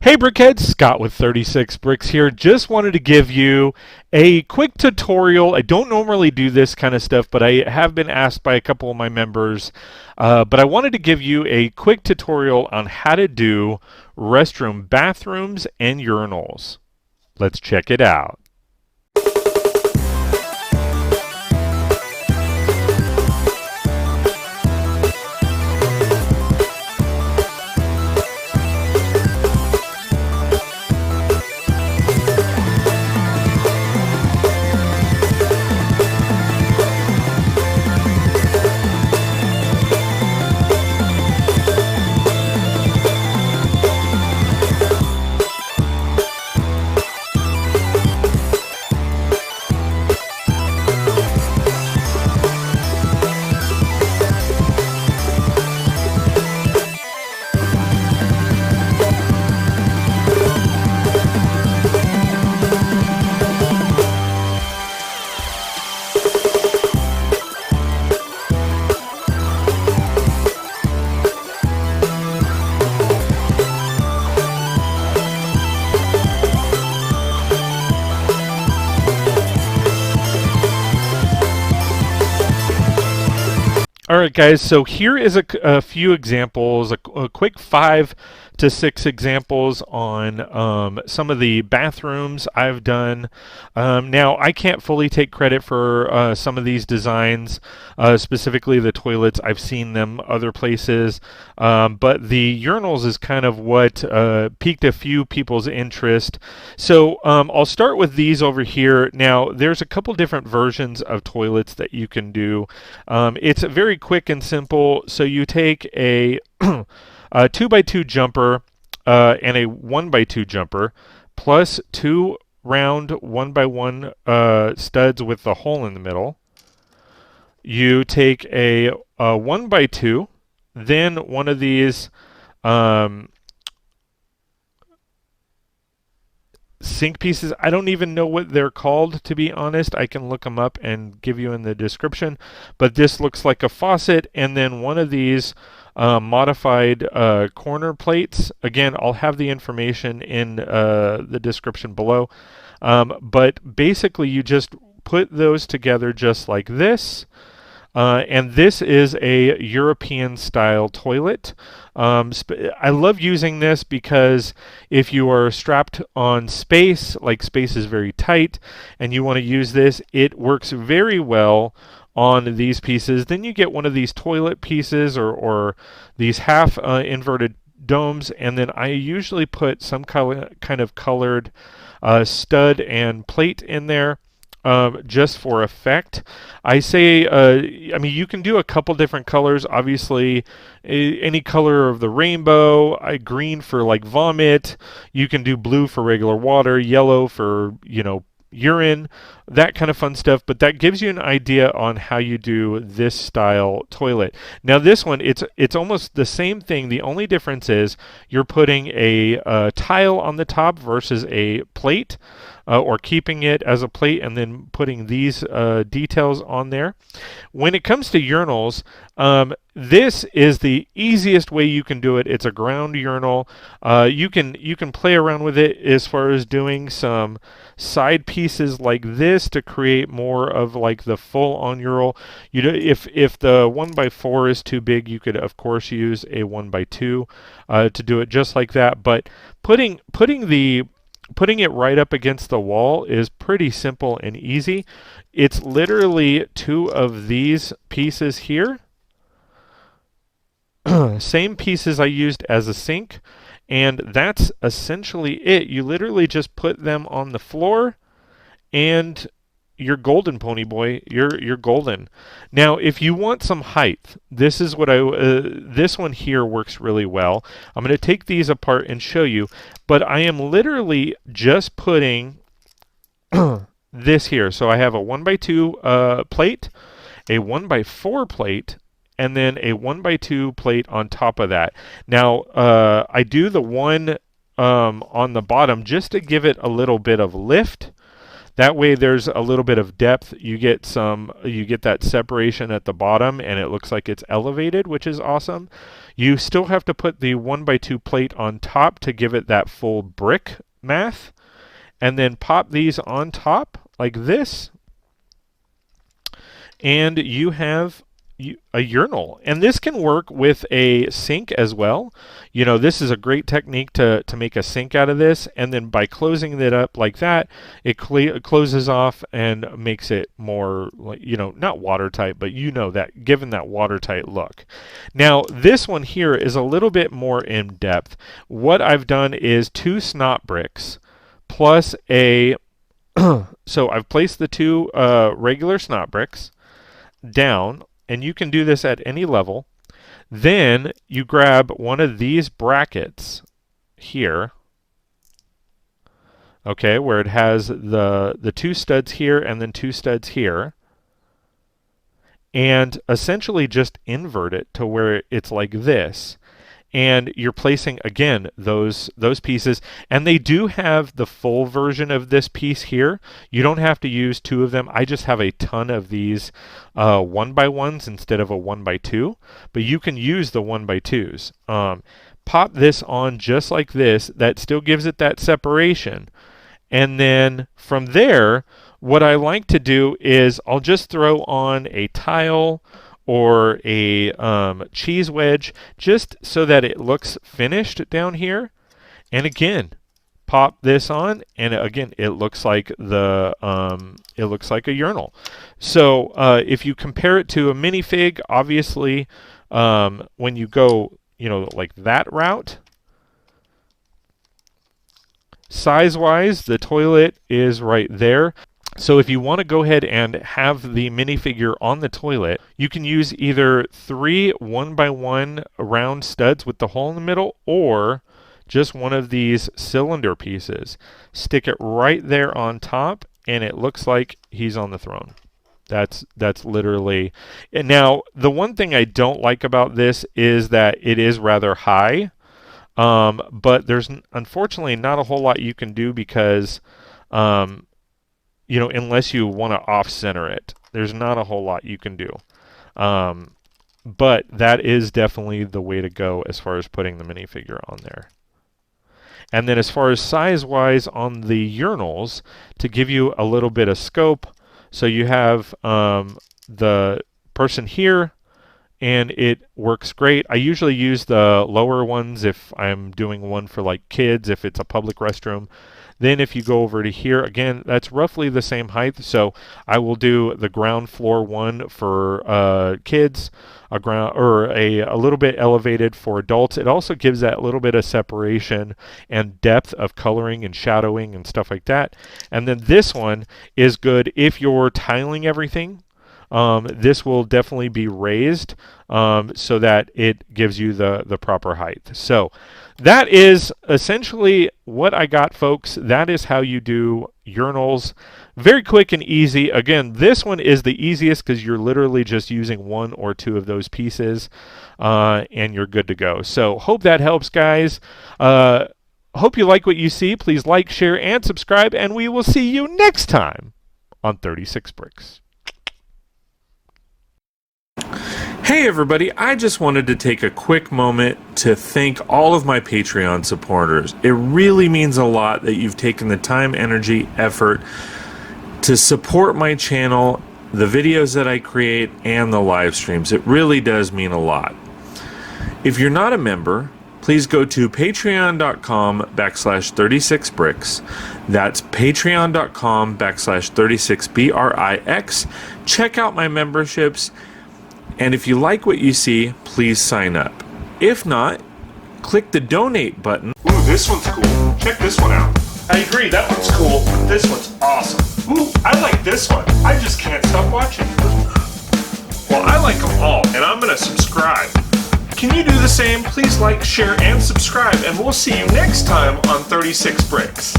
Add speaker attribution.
Speaker 1: Hey Brickheads, Scott with 36 Bricks here. Just wanted to give you a quick tutorial. I don't normally do this kind of stuff, but I have been asked by a couple of my members. But I wanted to give you a quick tutorial on how to do restroom bathrooms and urinals. Let's check it out. All right, guys, so here is a few examples, a quick 5 to 6 examples on some of the bathrooms I've done. Now, I can't fully take credit for some of these designs, specifically the toilets. I've seen them other places, but the urinals is kind of what piqued a few people's interest. So I'll start with these over here. Now, there's a couple different versions of toilets that you can do. It's very quick and simple. So you take a 2x2 jumper and a 1x2 jumper plus 2 round 1x1 studs with the hole in the middle. You take a 1x2, then one of these sink pieces. I don't even know what they're called, to be honest. I can look them up and give you in the description, but this looks like a faucet, and then one of these modified corner plates. Again, I'll have the information in the description below, but basically you just put those together just like this. And this is a European style toilet. I love using this because if you are strapped on space, like space is very tight, and you want to use this, it works very well on these pieces. Then you get one of these toilet pieces or these half inverted domes, and then I usually put some kind of colored stud and plate in there. Just for effect. I say, I mean, you can do a couple different colors. Obviously, any color of the rainbow, green for like vomit. You can do blue for regular water, yellow for, urine, that kind of fun stuff. But that gives you an idea on how you do this style toilet. Now this one, it's almost the same thing. The only difference is you're putting a tile on the top versus a plate, or keeping it as a plate and then putting these details on there. When it comes to urinals, this is the easiest way you can do it. It's a ground urinal. You can play around with it as far as doing some side pieces like this to create more of like the full-on urinal. If the 1x4 is too big, you could of course use a 1x2 to do it just like that. But putting it right up against the wall is pretty simple and easy. It's literally 2 of these pieces here. Same pieces I used as a sink, and that's essentially it. You literally just put them on the floor, and you're golden, pony boy. You're golden. Now, if you want some height, this is what this one here works really well. I'm going to take these apart and show you, but I am literally just putting this here. So I have a 1x2 plate, a 1x4 plate, and then a 1x2 plate on top of that. Now, I do the one on the bottom just to give it a little bit of lift. That way there's a little bit of depth. You get that separation at the bottom, and it looks like it's elevated, which is awesome. You still have to put the 1x2 plate on top to give it that full brick math, and then pop these on top like this, and you have a urinal. And this can work with a sink as well. You know, this is a great technique to make a sink out of this, and then by closing it up like that, it closes off and makes it more, you know, not watertight, but you know, that given that watertight look. Now this one here is a little bit more in depth. What I've done is 2 snot bricks plus a so I've placed the 2 regular snot bricks down, and you can do this at any level. Then you grab one of these brackets here, okay, where it has the 2 studs here and then 2 studs here, and essentially just invert it to where it's like this. And you're placing, again, those pieces. And they do have the full version of this piece here. You don't have to use 2 of them. I just have a ton of these 1x1s instead of a 1x2. But you can use the 1x2s. Pop this on just like this. That still gives it that separation. And then from there, what I like to do is I'll just throw on a tile or a cheese wedge, just so that it looks finished down here. And again, pop this on, and again, it looks like a urinal. So if you compare it to a minifig, obviously, when you go, you know, like that route, size-wise, the toilet is right there. So if you want to go ahead and have the minifigure on the toilet, you can use either 3 1x1 round studs with the hole in the middle, or just one of these cylinder pieces. Stick it right there on top, and it looks like he's on the throne. That's literally. And now, the one thing I don't like about this is that it is rather high, but there's unfortunately not a whole lot you can do because you know, unless you want to off-center it, there's not a whole lot you can do. But that is definitely the way to go as far as putting the minifigure on there. And then as far as size-wise on the urinals, to give you a little bit of scope, so you have the person here, and it works great. I usually use the lower ones if I'm doing one for like kids, if it's a public restroom. Then if you go over to here, again, that's roughly the same height. So I will do the ground floor one for kids, a little bit elevated for adults. It also gives that little bit of separation and depth of coloring and shadowing and stuff like that. And then this one is good if you're tiling everything. This will definitely be raised so that it gives you the proper height. So that is essentially what I got, folks. That is how you do urinals. Very quick and easy. Again, this one is the easiest because you're literally just using 1 or 2 of those pieces and you're good to go. So hope that helps, guys. Hope you like what you see. Please like, share, and subscribe, and we will see you next time on 36 Bricks. Hey everybody, I just wanted to take a quick moment to thank all of my Patreon supporters. It really means a lot that you've taken the time, energy, effort to support my channel, the videos that I create, and the live streams. It really does mean a lot. If you're not a member, please go to patreon.com/36bricks. That's patreon.com/36brix. Check out my memberships. And if you like what you see, please sign up. If not, click the donate button.
Speaker 2: Ooh, this one's cool. Check this one out. I agree, that one's cool, but this one's awesome. Ooh, I like this one. I just can't stop watching. Well, I like them all, and I'm gonna subscribe. Can you do the same? Please like, share, and subscribe, and we'll see you next time on 36 Bricks.